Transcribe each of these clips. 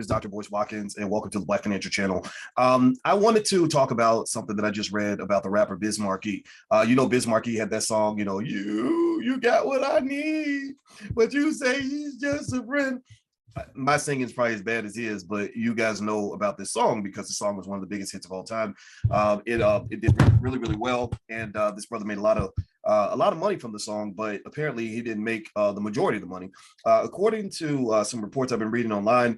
It's Dr. Boyce Watkins, and welcome to the Black Financial Channel. I wanted to talk about something that I just read about the rapper Biz Markie. Biz Markie had that song, you got what I need, but you say he's just a friend. My singing is probably as bad as his, but you guys know about this song because the song was one of the biggest hits of all time. It did really, really well, and this brother made a lot of money from the song, but apparently he didn't make the majority of the money. According to some reports I've been reading online,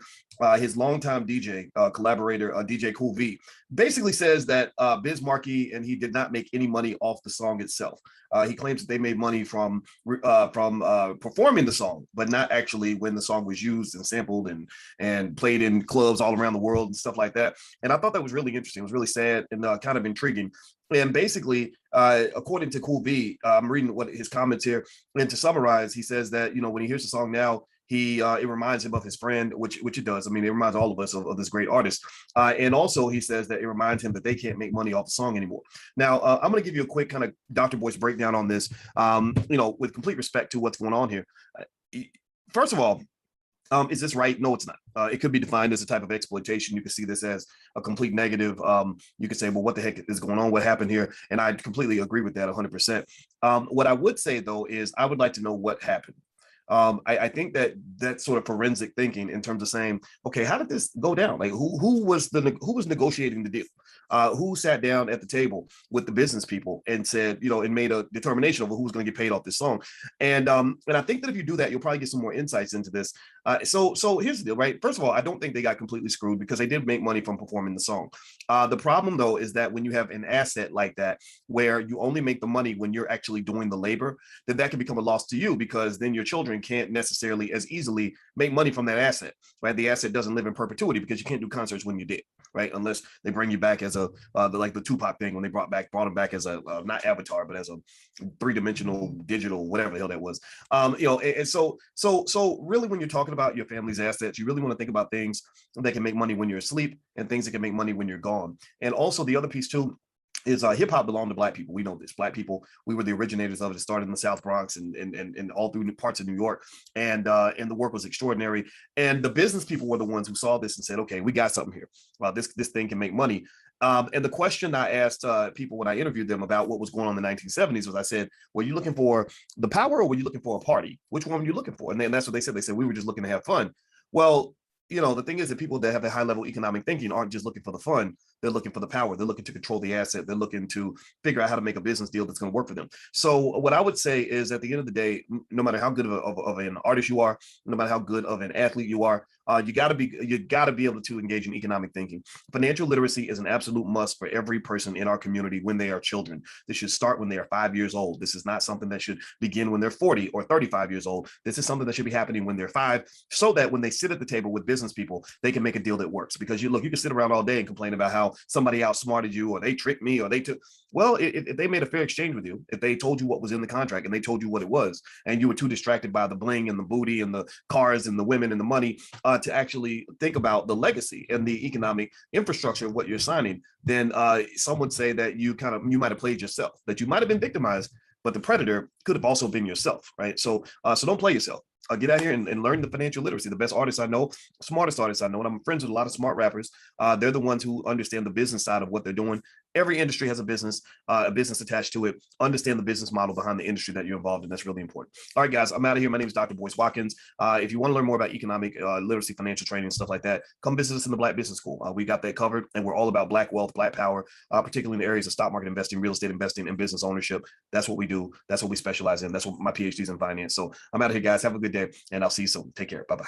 his longtime DJ collaborator, DJ Cool V, basically says that Biz Markie and he did not make any money off the song itself. He claims that they made money from performing the song, but not actually when the song was used and sampled and played in clubs all around the world and stuff like that. And I thought that was really interesting. It was really sad and kind of intriguing. And basically, according to Cool V, I'm reading what his comments here. And to summarize, he says that, when he hears the song now, it reminds him of his friend, which it does. I mean, it reminds all of us of this great artist. And also he says that it reminds him that they can't make money off the song anymore. Now, I'm going to give you a quick kind of Dr. Boyce breakdown on this, with complete respect to what's going on here. First of all, is this right? No, it's not. It could be defined as a type of exploitation. You could see this as a complete negative. You could say, well, what the heck is going on? What happened here? And I completely agree with that 100%. What I would say, though, is I would like to know what happened. I think that sort of forensic thinking in terms of saying, okay, how did this go down? Like who was negotiating the deal? Who sat down at the table with the business people and said, and made a determination over who's going to get paid off this song. And I think that if you do that, you'll probably get some more insights into this. So here's the deal, right? First of all, I don't think they got completely screwed because they did make money from performing the song. The problem, though, is that when you have an asset like that, where you only make the money when you're actually doing the labor, then that can become a loss to you because then your children can't necessarily as easily make money from that asset, right? The asset doesn't live in perpetuity because you can't do concerts when you're dead, right? Unless they bring you back as like the Tupac thing when they brought him back as a not avatar but as a three-dimensional digital whatever the hell that was. And so really when you're talking about your family's assets, you really want to think about things that can make money when you're asleep and things that can make money when you're gone. And also the other piece too is hip hop belonged to Black people. We know this. Black people, we were the originators of it. It started in the South Bronx and all through parts of New York. And the work was extraordinary. And the business people were the ones who saw this and said, okay, we got something here. This thing can make money. And the question I asked people when I interviewed them about what was going on in the 1970s was I said, were you looking for the power or were you looking for a party? Which one were you looking for? And then that's what they said. They said, we were just looking to have fun. Well, the thing is that people that have a high level economic thinking aren't just looking for the fun. They're looking for the power. They're looking to control the asset. They're looking to figure out how to make a business deal that's going to work for them. So what I would say is at the end of the day, no matter how good of an artist you are, no matter how good of an athlete you are, you got to be able to engage in economic thinking. Financial literacy is an absolute must for every person in our community when they are children. This should start when they are 5 years old. This is not something that should begin when they're 40 or 35 years old. This is something that should be happening when they're 5, so that when they sit at the table with business people, they can make a deal that works. Because you can sit around all day and complain about how somebody outsmarted you or they tricked me or they took. Well, if they made a fair exchange with you, if they told you what was in the contract and they told you what it was, and you were too distracted by the bling and the booty and the cars and the women and the money to actually think about the legacy and the economic infrastructure of what you're signing, then some would say that you might have played yourself, that you might have been victimized, but the predator could have also been yourself, right? So don't play yourself. Get out here and learn the financial literacy. The best artists I know, smartest artists I know, and I'm friends with a lot of smart rappers. They're the ones who understand the business side of what they're doing. Every industry has a business attached to it. Understand the business model behind the industry that you're involved in. That's really important. All right, guys, I'm out of here. My name is Dr. Boyce Watkins. If you want to learn more about economic literacy, financial training, stuff like that, come visit us in the Black Business School. We got that covered, and we're all about Black wealth, Black power, particularly in the areas of stock market investing, real estate investing, and business ownership. That's what we do. That's what we specialize in. That's what my PhD's in finance. So I'm out of here, guys. Have a good day, and I'll see you soon. Take care. Bye-bye.